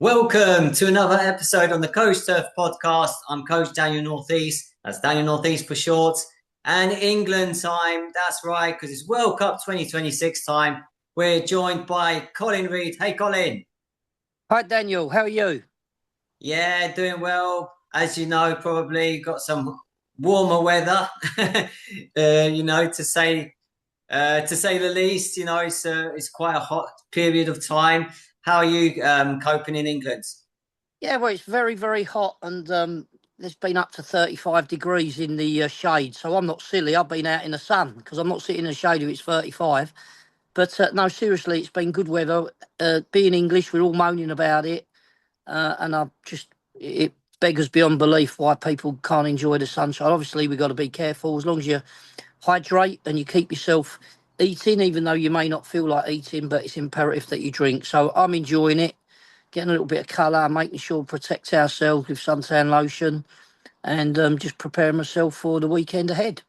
Welcome to another episode on the Coach Turf podcast. I'm Coach Daniel Northeast. That's Daniel Northeast for short. And England time, that's right, because it's World Cup 2026 time. We're joined by Colin Reid. Hey, Colin. Hi, Daniel. How are you? Yeah, doing well. As you know, probably got some warmer weather, to say the least. It's quite a hot period of time. How are you coping in England? Yeah, well, it's very, very hot, and there's been up to 35 degrees in the shade. So I'm not silly. I've been out in the sun because I'm not sitting in the shade if it's 35. But no, seriously, it's been good weather. Being English, we're all moaning about it, and it beggars beyond belief why people can't enjoy the sunshine. Obviously, we've got to be careful. As long as you hydrate and you keep yourself eating, even though you may not feel like eating, but it's imperative that you drink. So I'm enjoying it, getting a little bit of colour, making sure we protect ourselves with suntan lotion, and just preparing myself for the weekend ahead.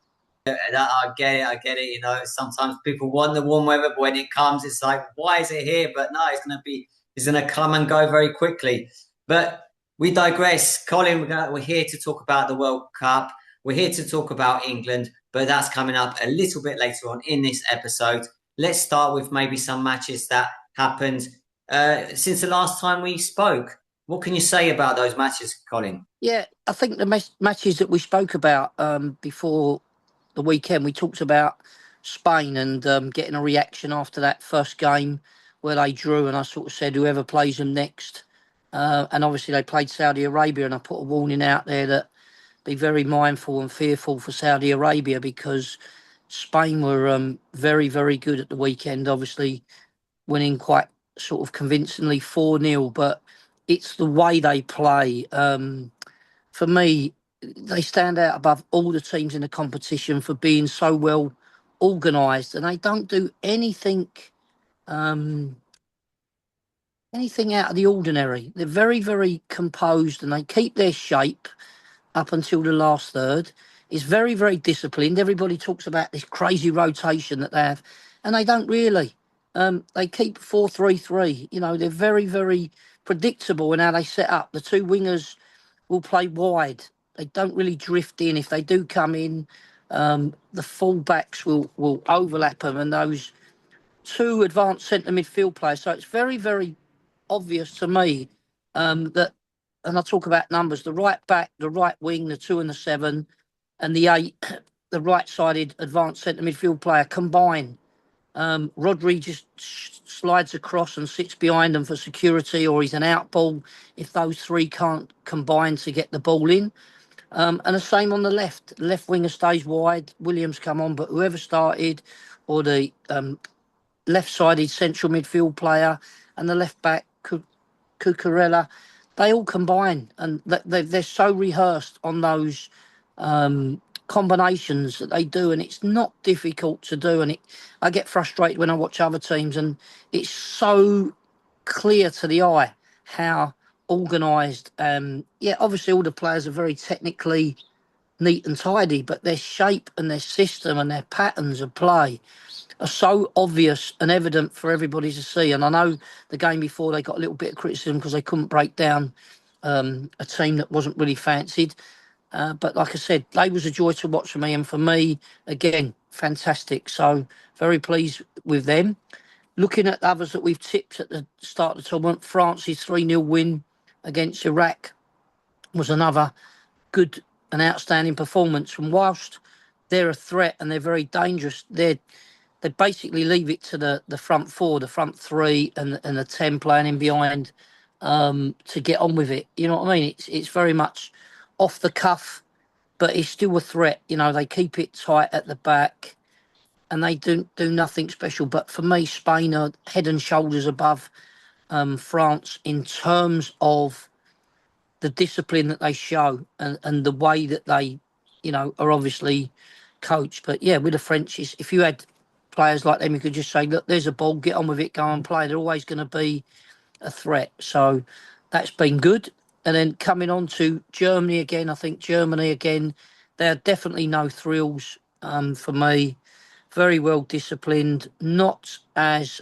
I get it. I get it. Sometimes people want the warm weather, but when it comes, it's like, why is it here? But no, it's going to come and go very quickly. But we digress. Colin, we're here to talk about the World Cup. We're here to talk about England, but that's coming up a little bit later on in this episode. Let's start with maybe some matches that happened since the last time we spoke. What can you say about those matches, Colin? Yeah, I think the matches that we spoke about before the weekend, we talked about Spain and getting a reaction after that first game where they drew, and I sort of said whoever plays them next. And obviously they played Saudi Arabia, and I put a warning out there that be very mindful and fearful for Saudi Arabia because Spain were very, very good at the weekend, obviously winning quite sort of convincingly 4-0, but it's the way they play. For me, they stand out above all the teams in the competition for being so well organised, and they don't do um, anything out of the ordinary. They're very, very composed, and they keep their shape up until the last third. It's very, very disciplined. Everybody talks about this crazy rotation that they have, and they don't really. They keep 4-3-3. They're very, very predictable in how they set up. The two wingers will play wide. They don't really drift in. If they do come in, the full-backs will overlap them, and those two advanced centre midfield players. So it's very, very obvious to me that, and I talk about numbers, the right back, the right wing, the 2 and the 7, and the 8, the right-sided advanced centre midfield player combine. Rodri just slides across and sits behind them for security, or he's an out ball if those three can't combine to get the ball in. And the same on the left. Left winger stays wide. Williams come on, but whoever started, or the left-sided central midfield player and the left back Cucurella, they all combine, and they're so rehearsed on those combinations that they do, and it's not difficult to do. And I get frustrated when I watch other teams, and it's so clear to the eye how organised. Yeah, obviously all the players are very technically neat and tidy, but their shape and their system and their patterns of play are so obvious and evident for everybody to see. And I know the game before they got a little bit of criticism because they couldn't break down a team that wasn't really fancied. But like I said, they was a joy to watch for me. And for me, again, fantastic. So very pleased with them. Looking at the others that we've tipped at the start of the tournament, France's 3-0 win against Iraq was another good and outstanding performance. And whilst they're a threat and they're very dangerous, they basically leave it to the front four, the front three, and the 10 playing in behind to get on with it. You know what I mean? It's very much off the cuff, but it's still a threat. They keep it tight at the back, and they do nothing special. But for me, Spain are head and shoulders above France in terms of the discipline that they show and the way that they, are obviously coached. But yeah, with the French, if you had players like them, you could just say, look, there's a ball, get on with it, go and play. They're always going to be a threat. So that's been good. And then coming on to Germany again, I think Germany again, there are definitely no thrills for me. Very well disciplined, not as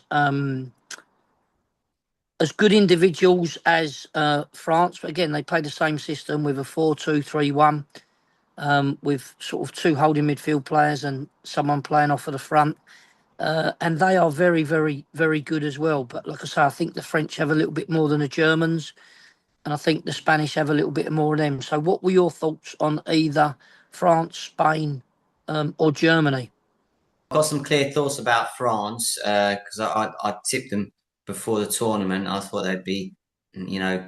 as good individuals as France, but again, they play the same system with a 4-2-3-1, with sort of two holding midfield players and someone playing off of the front. And they are very, very, very good as well. But like I say, I think the French have a little bit more than the Germans, and I think the Spanish have a little bit more of them. So what were your thoughts on either France, Spain, or Germany? I've got some clear thoughts about France because I tipped them before the tournament. I thought they'd be,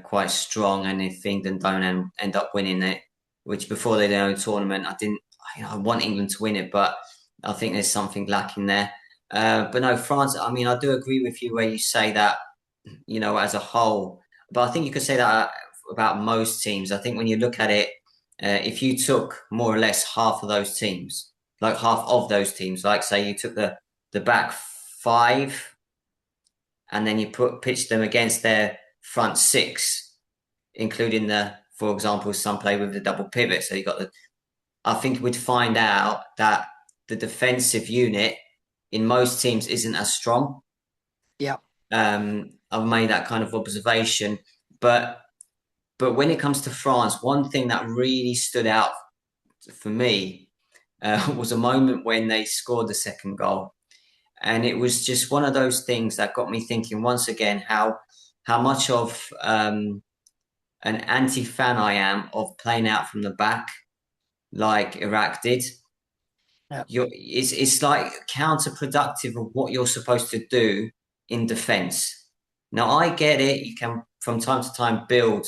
quite strong, and if England don't end up winning it, which before they did the tournament, I didn't. I want England to win it, but I think there's something lacking there. But no, France. I mean, I do agree with you where you say that, as a whole. But I think you could say that about most teams. I think when you look at it, if you took more or less half of those teams, like half of those teams, like say you took the back five, and then you pitched them against their front six, including for example, some play with the double pivot. So you got I think we'd find out that the defensive unit in most teams isn't as strong. Yeah. I've made that kind of observation, but when it comes to France, one thing that really stood out for me was a moment when they scored the second goal, and it was just one of those things that got me thinking once again how much of an anti-fan I am of playing out from the back, like Iraq did. Yeah. It's like counterproductive of what you're supposed to do in defense. Now I get it; you can from time to time build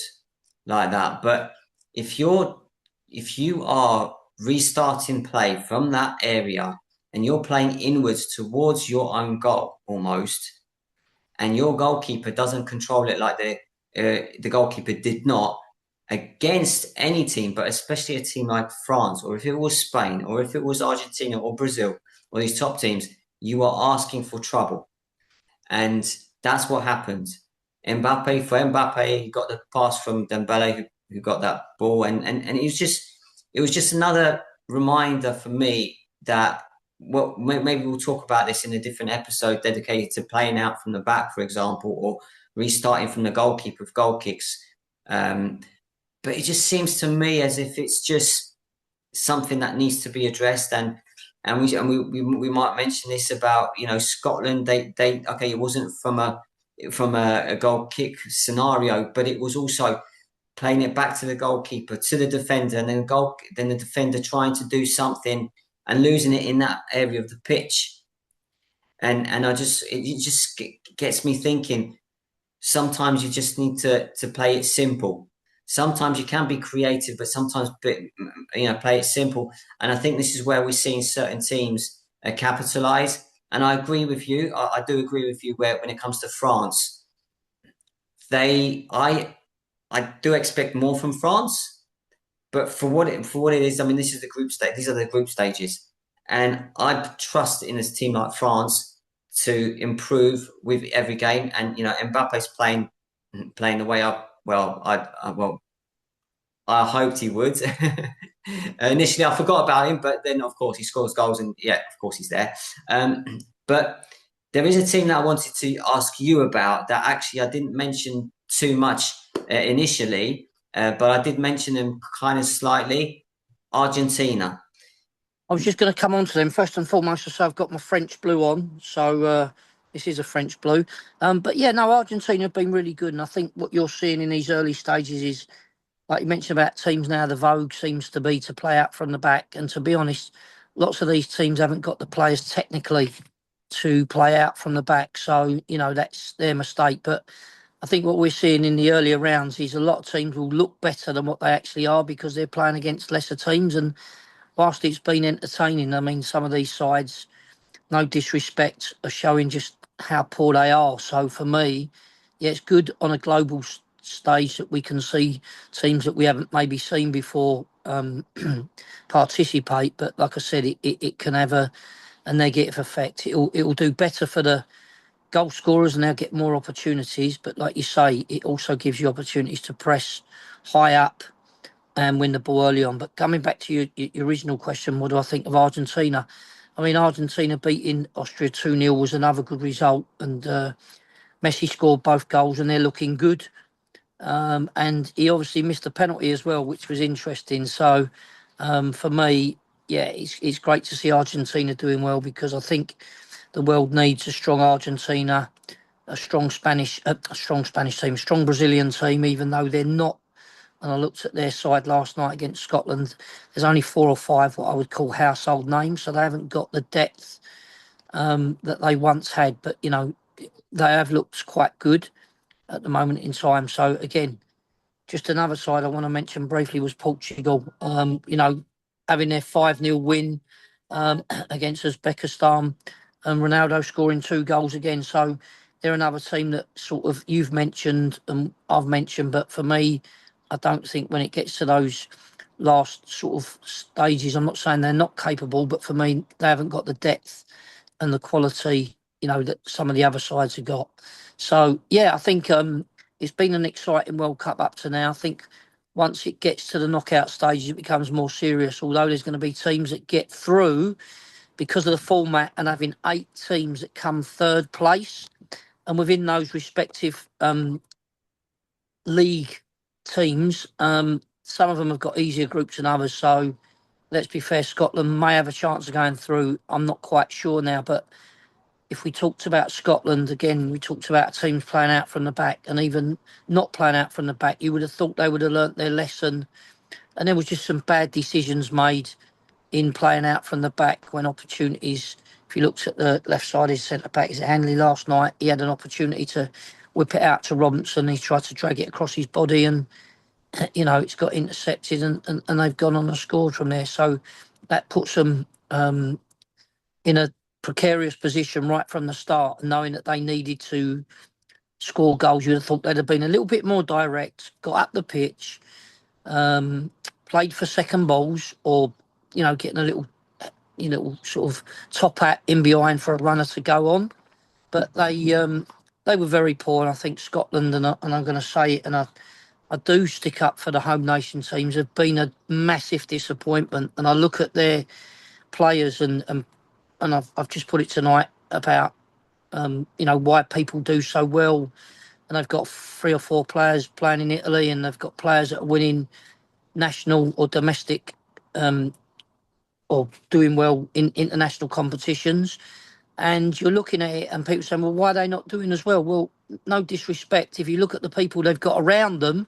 like that, but if you are restarting play from that area and you're playing inwards towards your own goal almost, and your goalkeeper doesn't control it like the goalkeeper did not against any team, but especially a team like France, or if it was Spain, or if it was Argentina or Brazil, or these top teams, you are asking for trouble. And that's what happened. Mbappe, he got the pass from Dembele, who got that ball, and it was just another reminder for me that maybe we'll talk about this in a different episode dedicated to playing out from the back, for example, or restarting from the goalkeeper with goal kicks. But it just seems to me as if it's just something that needs to be addressed, and we might mention this about Scotland. They okay, it wasn't from a goal kick scenario, but it was also playing it back to the goalkeeper, to the defender, and then the defender trying to do something and losing it in that area of the pitch. And it just gets me thinking. Sometimes you just need to play it simple. Sometimes you can be creative, but sometimes play it simple. And I think this is where we're seeing certain teams capitalize. And I agree with you. I do agree with you when it comes to France, I do expect more from France, but for what it is, I mean, this is the group stage. These are the group stages, and I trust in this team like France to improve with every game. And Mbappe's playing the way I hoped he would. Initially, I forgot about him, but then of course he scores goals, and yeah, of course he's there. But there is a team that I wanted to ask you about that actually I didn't mention too much initially, but I did mention them kind of slightly. Argentina. I was just going to come on to them. First and foremost, so I've got my French blue on, so this is a French blue. But yeah, no, Argentina have been really good, and I think what you're seeing in these early stages is, like you mentioned about teams now, the vogue seems to be to play out from the back. And to be honest, lots of these teams haven't got the players technically to play out from the back. So, that's their mistake. But I think what we're seeing in the earlier rounds is a lot of teams will look better than what they actually are because they're playing against lesser teams. And whilst it's been entertaining, I mean, some of these sides, no disrespect, are showing just how poor they are. So for me, yeah, it's good on a global stage that we can see teams that we haven't maybe seen before participate. But like I said, it can have a negative effect. It'll do better for the goal scorers and they'll get more opportunities. But like you say, it also gives you opportunities to press high up and win the ball early on. But coming back to your original question, what do I think of Argentina? I mean, Argentina beating Austria 2-0 was another good result. And Messi scored both goals and they're looking good. And he obviously missed a penalty as well, which was interesting. So for me, yeah, it's great to see Argentina doing well, because I think the world needs a strong Argentina, a strong Spanish team, a strong Brazilian team, even though they're not. And I looked at their side last night against Scotland. There's only 4 or 5 what I would call household names, so they haven't got the depth that they once had. But they have looked quite good at the moment in time. So again, just another side I want to mention briefly was Portugal. Having their 5-0 win against Uzbekistan, and Ronaldo scoring 2 goals again. So they're another team that sort of you've mentioned and I've mentioned, but for me, I don't think when it gets to those last sort of stages, I'm not saying they're not capable, but for me, they haven't got the depth and the quality, that some of the other sides have got. So yeah, I think it's been an exciting World Cup up to now. I think once it gets to the knockout stages, it becomes more serious. Although there's going to be teams that get through because of the format and having 8 teams that come third place, and within those respective league teams, some of them have got easier groups than others. So let's be fair, Scotland may have a chance of going through. I'm not quite sure now, but if we talked about Scotland again, we talked about teams playing out from the back, and even not playing out from the back, you would have thought they would have learnt their lesson. And there was just some bad decisions made in playing out from the back when opportunities. If you looked at the left side, his centre back is Hanley last night. He had an opportunity to whip it out to Robinson. He tried to drag it across his body, and it's got intercepted, and they've gone on and scored from there. So that puts them in a precarious position right from the start, knowing that they needed to score goals. You'd have thought they'd have been a little bit more direct, got up the pitch, played for second balls, or getting a little sort of top hat in behind for a runner to go on. But they were very poor, and I think Scotland, and I'm going to say it, and I do stick up for the home nation teams, have been a massive disappointment. And I look at their players, and I've just put it tonight about why people do so well, and they've got 3 or 4 players playing in Italy, and they've got players that are winning national or domestic or doing well in international competitions. And you're looking at it and people saying, well, why are they not doing as well? Well, no disrespect, if you look at the people they've got around them,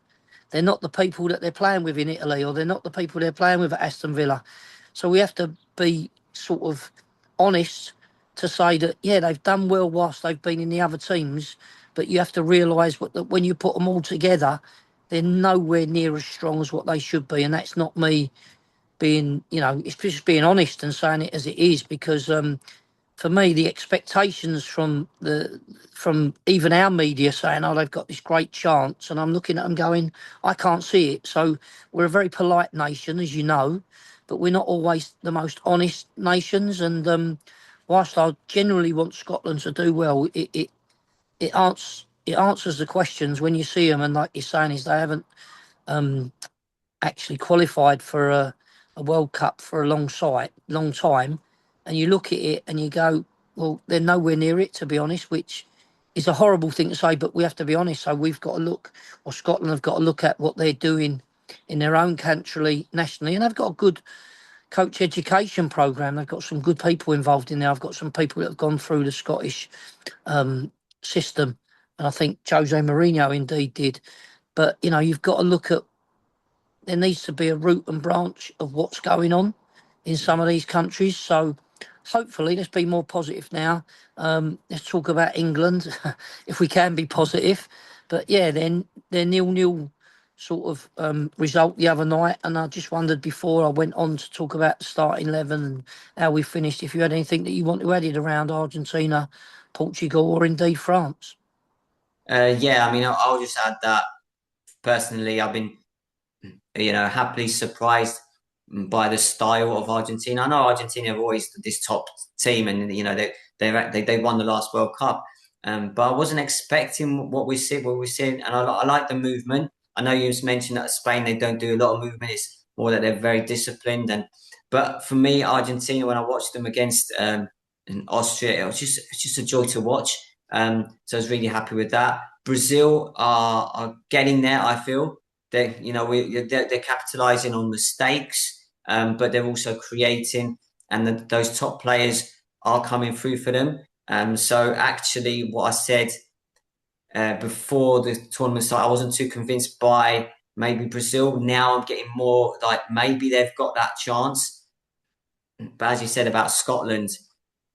they're not the people that they're playing with in Italy, or they're not the people they're playing with at Aston Villa. So we have to be sort of honest to say that, yeah, they've done well whilst they've been in the other teams, but you have to realise that when you put them all together, they're nowhere near as strong as what they should be. And that's not me being, it's just being honest and saying it as it is, because for me, the expectations from even our media saying, oh, they've got this great chance, and I'm looking at them going, I can't see it. So we're a very polite nation, as you know, but we're not always the most honest nations. And whilst I generally want Scotland to do well, it answers the questions when you see them, and like you're saying, is they haven't actually qualified for a World Cup for a long time, and you look at it and you go, well, they're nowhere near it, to be honest, which is a horrible thing to say, but we have to be honest. So we've got to look, or Scotland have got to look at what they're doing in their own country, nationally, and they've got a good coach education programme. They've got some good people involved in there. I've got some people that have gone through the Scottish system, and I think Jose Mourinho indeed did. But, you've got to look at, there needs to be a root and branch of what's going on in some of these countries. So hopefully, let's be more positive now. Let's talk about England, if we can be positive. But yeah, then their 0-0 sort of result the other night, and I just wondered before I went on to talk about the starting 11 and how we finished, if you had anything that you want to add it around Argentina, Portugal, or indeed France. Yeah, I mean, I'll just add that personally, I've been happily surprised by the style of Argentina. I know Argentina are always this top team, and they won the last World Cup. But I wasn't expecting what we see. What we're seeing, and I like the movement. I know you mentioned that Spain, they don't do a lot of movement. It's more that they're very disciplined. But for me, Argentina, when I watched them against in Austria, it's just a joy to watch. So I was really happy with that. Brazil are getting there. I feel they're capitalising on mistakes, but they're also creating, and those top players are coming through for them. So actually, what I said before the tournament started, I wasn't too convinced by maybe Brazil. Now I'm getting more like maybe they've got that chance. But as you said about Scotland,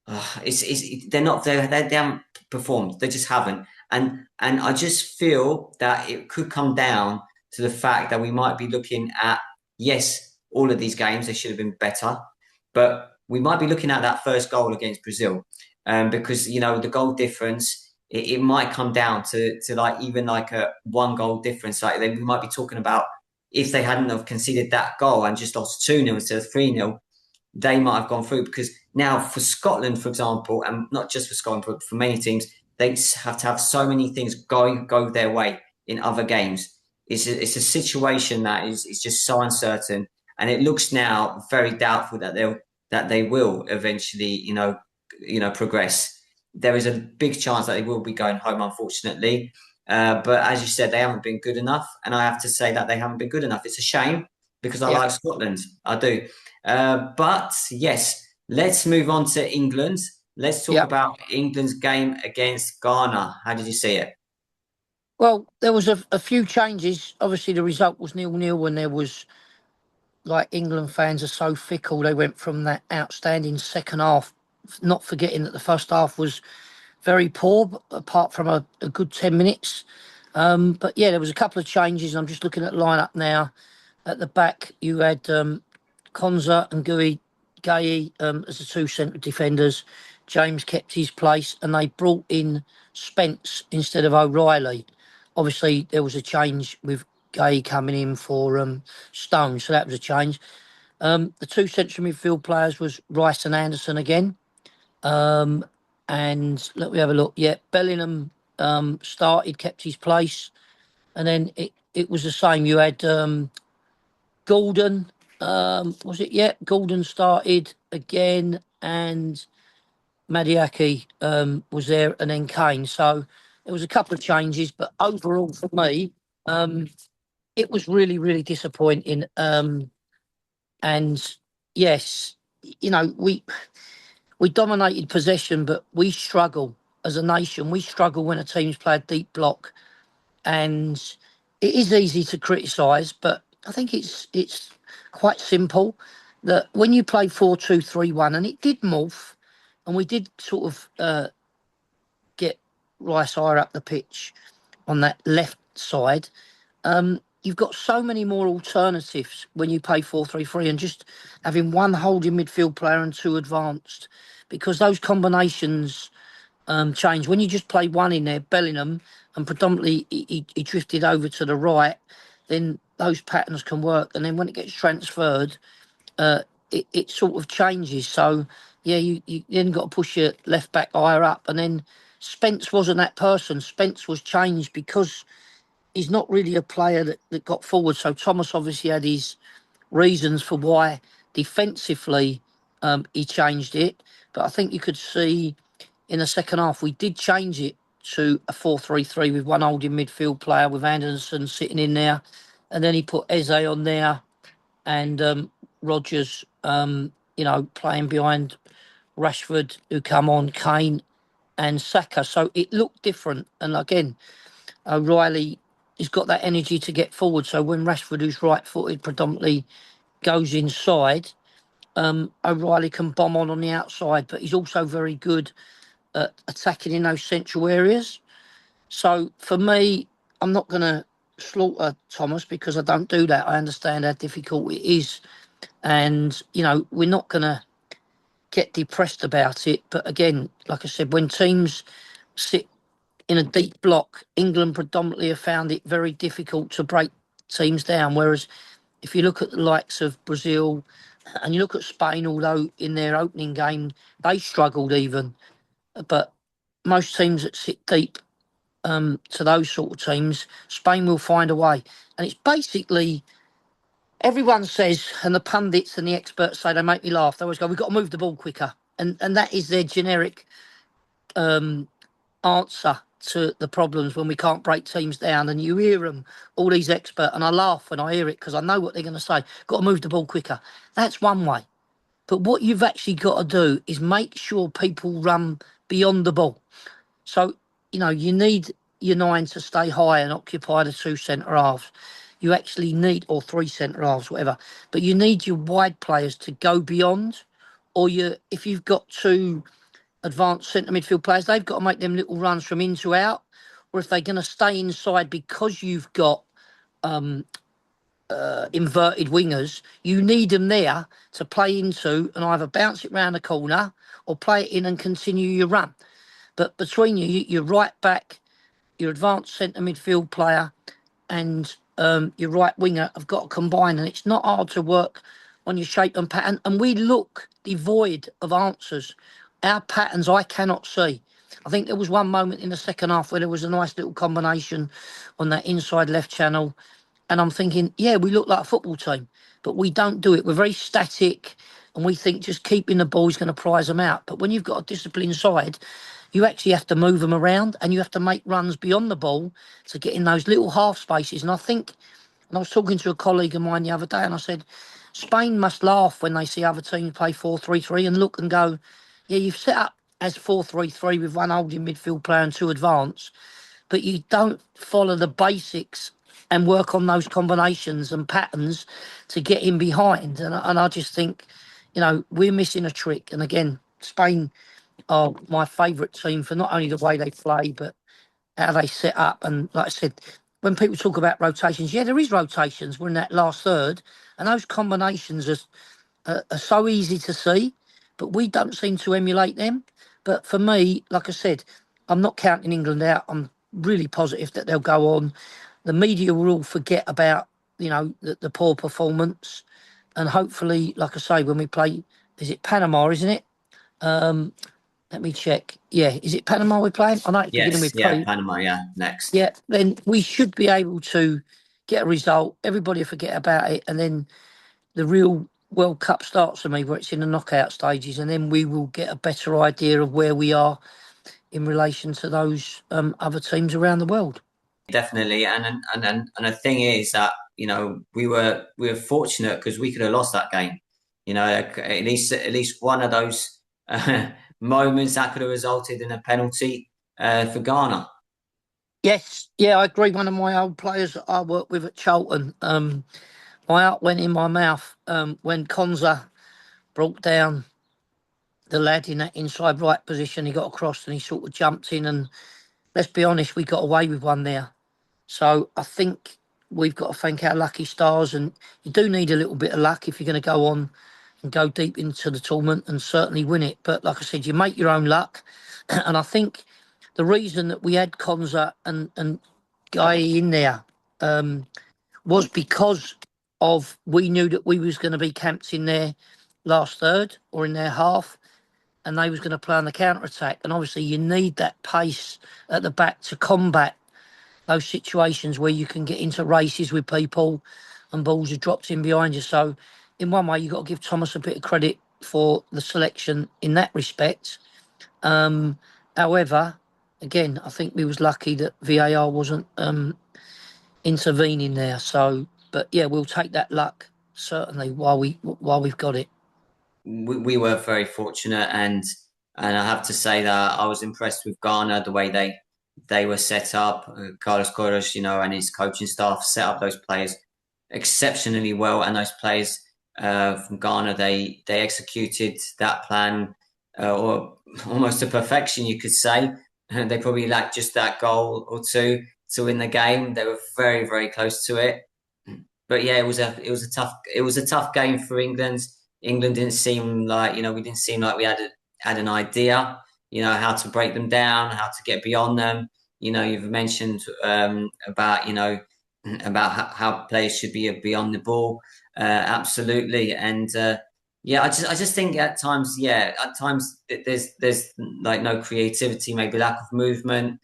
they're not they haven't performed. They just haven't, and I just feel that it could come down to the fact that we might be looking at, yes, all of these games they should have been better, but we might be looking at that first goal against Brazil, because the goal difference. It might come down to like even like a 1 goal difference. Like we might be talking about if they hadn't have conceded that goal and just lost 2-0 instead of 3-0, they might have gone through. Because now for Scotland, for example, and not just for Scotland, but for many teams, they have to have so many things go their way in other games. It's a situation that is just so uncertain, and it looks now very doubtful that they will eventually, progress. There is a big chance that they will be going home, unfortunately. But as you said, they haven't been good enough, and I have to say that they haven't been good enough. It's a shame because I Yeah. like Scotland, I do. But yes, let's move on to England. Let's talk Yeah. about England's game against Ghana. How did you see it? Well, there was a few changes. Obviously, the result was 0-0, and there was, like, England fans are so fickle. They went from that outstanding second half, not forgetting that the first half was very poor, apart from a good 10 minutes. But yeah, there was a couple of changes. I'm just looking at the lineup now. At the back, you had Konza and Gueye as the two central defenders. James kept his place, and they brought in Spence instead of O'Reilly. Obviously, there was a change with Gueye coming in for Stone, so that was a change. The two central midfield players was Rice and Anderson again. And let me have a look. Yeah, Bellingham started, kept his place, and then it was the same. You had Gordon. Was it? Yeah, Gordon started again, and Madiaki was there, and then Kane. So there was a couple of changes, but overall for me, it was really, really disappointing. And yes, we dominated possession, but we struggle as a nation. We struggle when a team's play a deep block, and it is easy to criticise, but I think it's quite simple that when you play 4-2-3-1, and it did morph, and we did sort of get Rice higher up the pitch on that left side. You've got so many more alternatives when you play 4-3-3, and just having one holding midfield player and two advanced, because those combinations change. When you just play one in there, Bellingham, and predominantly he drifted over to the right, then those patterns can work. And then when it gets transferred, it sort of changes. So, yeah, you then got to push your left back higher up. And then Spence wasn't that person. Spence was changed because he's not really a player that got forward. So Thomas obviously had his reasons for why defensively he changed it. But I think you could see in the second half we did change it to a 4-3-3 with one holding midfield player with Anderson sitting in there. And then he put Eze on there and Rodgers, playing behind Rashford, who come on, Kane and Saka. So it looked different. And again, O'Reilly has got that energy to get forward. So when Rashford, who's right-footed predominantly, goes inside, O'Reilly can bomb on the outside, but he's also very good at attacking in those central areas. So for me, I'm not going to slaughter Thomas because I don't do that. I understand how difficult it is. And, we're not going to get depressed about it. But again, like I said, when teams sit in a deep block, England predominantly have found it very difficult to break teams down. Whereas if you look at the likes of Brazil and you look at Spain, although in their opening game they struggled even, but most teams that sit deep to those sort of teams, Spain will find a way. And it's basically, everyone says, and the pundits and the experts say, they make me laugh. They always go, we've got to move the ball quicker. And that is their generic answer to the problems when we can't break teams down. And you hear them, all these experts, and I laugh when I hear it because I know what they're going to say. Got to move the ball quicker. That's one way. But what you've actually got to do is make sure people run beyond the ball. So, you need your nine to stay high and occupy the two centre halves. You actually need, or three centre halves, whatever. But you need your wide players to go beyond, or if you've got two advanced centre midfield players, they've got to make them little runs from in to out. Or if they're going to stay inside because you've got inverted wingers, you need them there to play into and either bounce it round the corner or play it in and continue your run. But between your right back, your advanced centre midfield player, and your right winger have got to combine, and it's not hard to work on your shape and pattern. And we look devoid of answers. Our patterns I cannot see. I think there was one moment in the second half where there was a nice little combination on that inside left channel. And I'm thinking, yeah, we look like a football team, but we don't do it. We're very static, and we think just keeping the ball is going to prize them out. But when you've got a disciplined side, you actually have to move them around and you have to make runs beyond the ball to get in those little half spaces. And I think, and I was talking to a colleague of mine the other day, and I said, Spain must laugh when they see other teams play 4-3-3 and look and go, yeah, you've set up as 4-3-3 with one holding midfield player and two advance, but you don't follow the basics and work on those combinations and patterns to get in behind. And I just think, we're missing a trick. And again, Spain are my favourite team for not only the way they play, but how they set up. And like I said, when people talk about rotations, yeah, there is rotations. We're in that last third, and those combinations are so easy to see, but we don't seem to emulate them. But for me, like I said, I'm not counting England out. I'm really positive that they'll go on. The media will all forget about, the poor performance. And hopefully, like I say, when we play, is it Panama, isn't it? Let me check. Yeah, is it Panama we're playing? I know it's beginning with P. Panama, next. Yeah, then we should be able to get a result. Everybody will forget about it. And then the real World Cup starts for me, where it's in the knockout stages. And then we will get a better idea of where we are in relation to those other teams around the world. Definitely. And the thing is that, we were fortunate because we could have lost that game. At least one of those moments that could have resulted in a penalty for Ghana. Yes, yeah, I agree. One of my old players that I worked with at Charlton, my heart went in my mouth when Konza brought down the lad in that inside right position. He got across and he sort of jumped in, and let's be honest, we got away with one there. So I think we've got to thank our lucky stars, and you do need a little bit of luck if you're going to go on and go deep into the tournament and certainly win it. But like I said, you make your own luck. And I think the reason that we had Konza and Guy in there was because of we knew that we was going to be camped in their last third or in their half, and they was going to play on the counter-attack. And obviously you need that pace at the back to combat those situations where you can get into races with people and balls are dropped in behind you. So in one way, you've got to give Thomas a bit of credit for the selection in that respect. However, again, I think we was lucky that VAR wasn't intervening there. So, but yeah, we'll take that luck certainly while we've got it. We were very fortunate, and I have to say that I was impressed with Ghana, the way they were set up. Carlos Queiroz, and his coaching staff set up those players exceptionally well, and those players from Ghana, they executed that plan or almost to perfection, you could say. They probably lacked just that goal or two to win the game. They were very, very close to it. But yeah, it was a tough game for England. England didn't seem like we didn't seem like we had an idea, how to break them down, how to get beyond them. You've mentioned about how players should be beyond the ball. Absolutely, and I just think at times there's like no creativity, maybe lack of movement.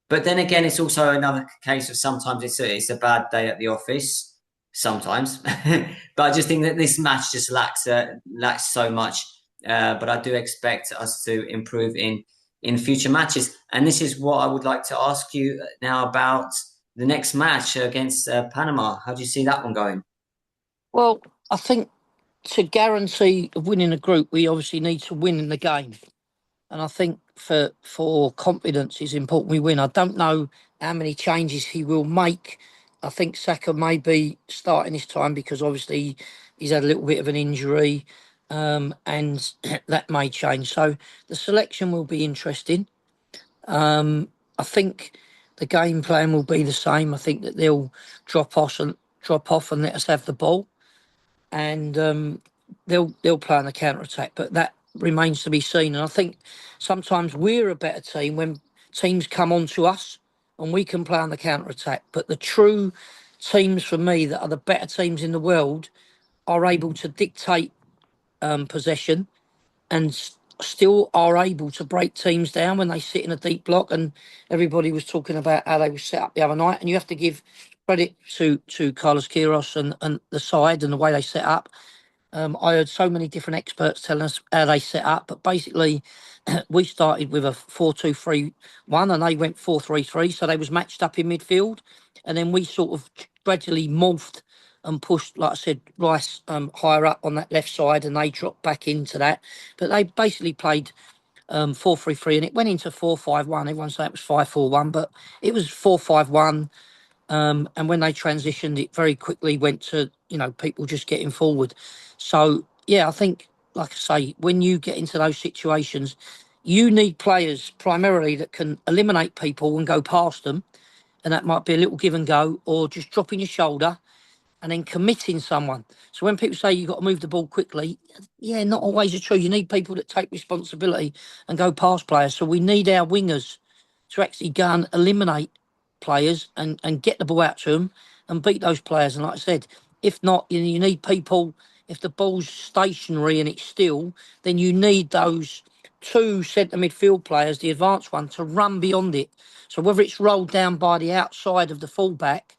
But then again, it's also another case of sometimes it's a bad day at the office. Sometimes, but I just think that this match just lacks so much. But I do expect us to improve in in future matches. And this is what I would like to ask you now about the next match against Panama. How do you see that one going? Well, I think to guarantee winning a group, we obviously need to win in the game. And I think for confidence, it's important we win. I don't know how many changes he will make. I think Saka may be starting this time because obviously he's had a little bit of an injury, and that may change. So the selection will be interesting. I think the game plan will be the same. I think that they'll drop off and let us have the ball, and they'll play on the counter attack. But that remains to be seen. And I think sometimes we're a better team when teams come on to us and we can play on the counter attack. But the true teams for me that are the better teams in the world are able to dictate possession and still are able to break teams down when they sit in a deep block. And everybody was talking about how they were set up the other night. And you have to give credit to Carlos Queiroz and the side and the way they set up. I heard so many different experts telling us how they set up, but basically we started with a 4-2-3-1 and they went 4-3-3, so they was matched up in midfield, and then we sort of gradually morphed and pushed, like I said, Rice higher up on that left side, and they dropped back into that. But they basically played 4-3-3, and it went into 4-5-1. Everyone said it was 5-4-1, but it was 4-5-1. And when they transitioned, it very quickly went to, people just getting forward. So, yeah, I think, like I say, when you get into those situations, you need players primarily that can eliminate people and go past them. And that might be a little give and go, or just dropping your shoulder and then committing someone. So when people say you've got to move the ball quickly, yeah, not always true. You need people that take responsibility and go past players. So we need our wingers to actually go and eliminate players and get the ball out to them and beat those players. And like I said, if not, you need people, if the ball's stationary and it's still, then you need those two centre midfield players, the advanced one, to run beyond it. So whether it's rolled down by the outside of the fullback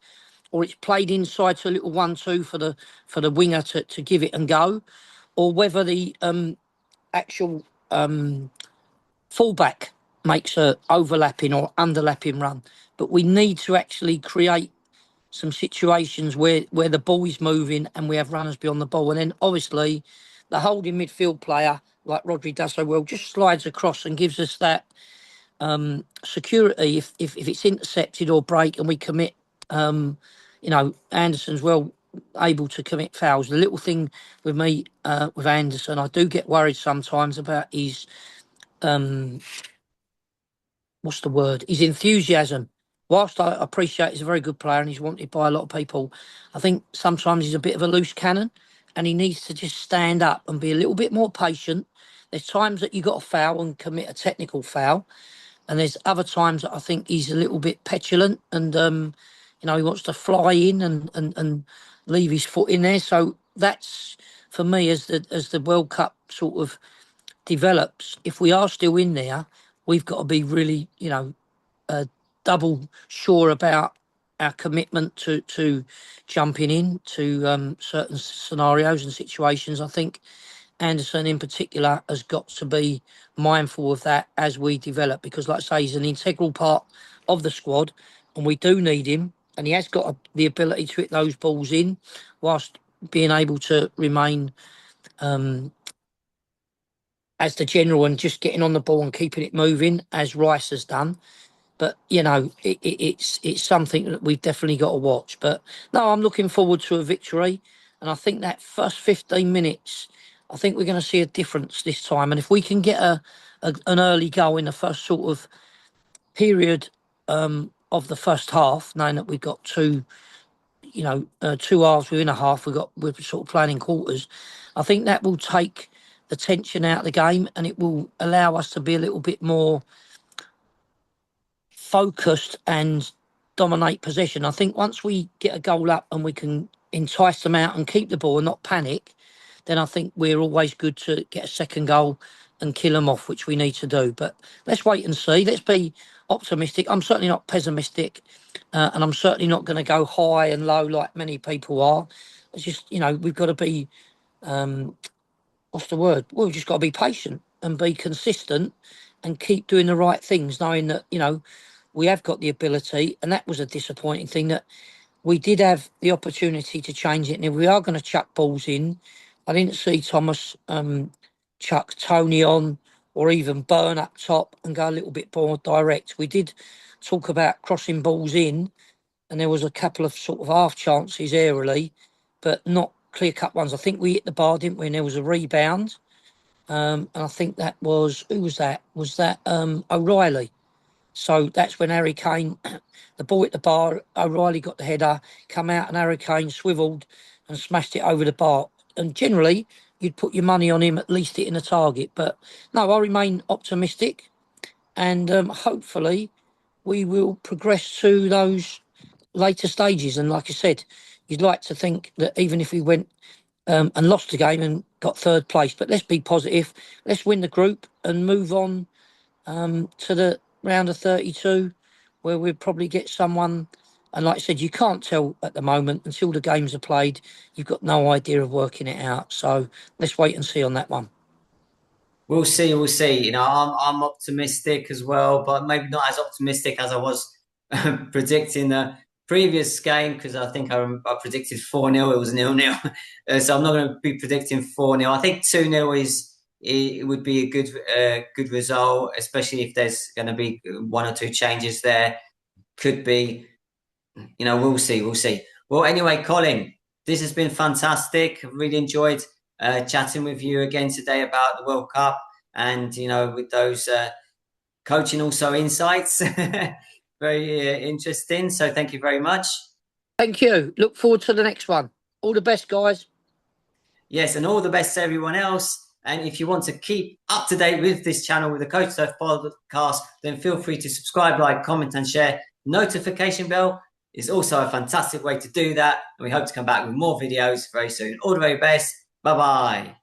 or it's played inside to a little 1-2 for the winger to give it and go, or whether the actual fullback makes a overlapping or underlapping run. But we need to actually create some situations where the ball is moving and we have runners beyond the ball. And then obviously the holding midfield player, like Rodri does so well, just slides across and gives us that security if it's intercepted or break and we commit. Anderson's well able to commit fouls. The little thing with me, with Anderson, I do get worried sometimes about his what's the word? His enthusiasm. Whilst I appreciate he's a very good player and he's wanted by a lot of people, I think sometimes he's a bit of a loose cannon and he needs to just stand up and be a little bit more patient. There's times that you got to foul and commit a technical foul, and there's other times that I think he's a little bit petulant and he wants to fly in and leave his foot in there. So that's for me as the World Cup sort of develops. If we are still in there, we've got to be really, double sure about our commitment to jumping in to certain scenarios and situations. I think Anderson in particular has got to be mindful of that as we develop, because like I say, he's an integral part of the squad and we do need him, and he has got the ability to hit those balls in whilst being able to remain as the general and just getting on the ball and keeping it moving as Rice has done. But it's something that we've definitely got to watch. But no, I'm looking forward to a victory, and I think that first 15 minutes, I think we're going to see a difference this time. And if we can get an early goal in the first sort of period of the first half, knowing that we've got two halves within a half, we're sort of playing in quarters. I think that will take the tension out of the game, and it will allow us to be a little bit more focused and dominate possession. I think once we get a goal up and we can entice them out and keep the ball and not panic, then I think we're always good to get a second goal and kill them off, which we need to do. But let's wait and see. Let's be optimistic. I'm certainly not pessimistic, and I'm certainly not going to go high and low like many people are. It's just, we've got to be, what's the word? Well, we've just got to be patient and be consistent and keep doing the right things, knowing that, you know, we have got the ability. And that was a disappointing thing, that we did have the opportunity to change it. And if we are going to chuck balls in, I didn't see Thomas chuck Tony on, or even Burn up top and go a little bit more direct. We did talk about crossing balls in, and there was a couple of sort of half chances aerially, but not clear-cut ones. I think we hit the bar, didn't we? And there was a rebound. And I think that was, who was that? Was that O'Reilly? So that's when Harry Kane, the ball hit the bar, O'Reilly got the header, come out, and Harry Kane swiveled and smashed it over the bar. And generally, you'd put your money on him at least hitting a target. But no, I remain optimistic, and hopefully we will progress to those later stages. And like I said, you'd like to think that even if we went and lost the game and got third place, but let's be positive. Let's win the group and move on to the round of 32, where we'll probably get someone. And like I said, you can't tell at the moment until the games are played. You've got no idea of working it out. So let's wait and see on that one. We'll see. We'll see. You know, I'm optimistic as well, but maybe not as optimistic as I was predicting the previous game, because I think I predicted 4-0. It was 0-0. So I'm not going to be predicting 4-0. I think 2-0 it would be a good result, especially if there's going to be one or two changes there. Could be, you know, we'll see. We'll see. Well, anyway, Colin, this has been fantastic. I've really enjoyed chatting with you again today about the World Cup, and, you know, with those coaching also insights. Very interesting. So thank you very much. Thank you. Look forward to the next one. All the best, guys. Yes, and all the best to everyone else. And if you want to keep up to date with this channel, with the Coach Turf podcast, then feel free to subscribe, like, comment, and share. Notification bell is also a fantastic way to do that. And we hope to come back with more videos very soon. All the very best. Bye-bye.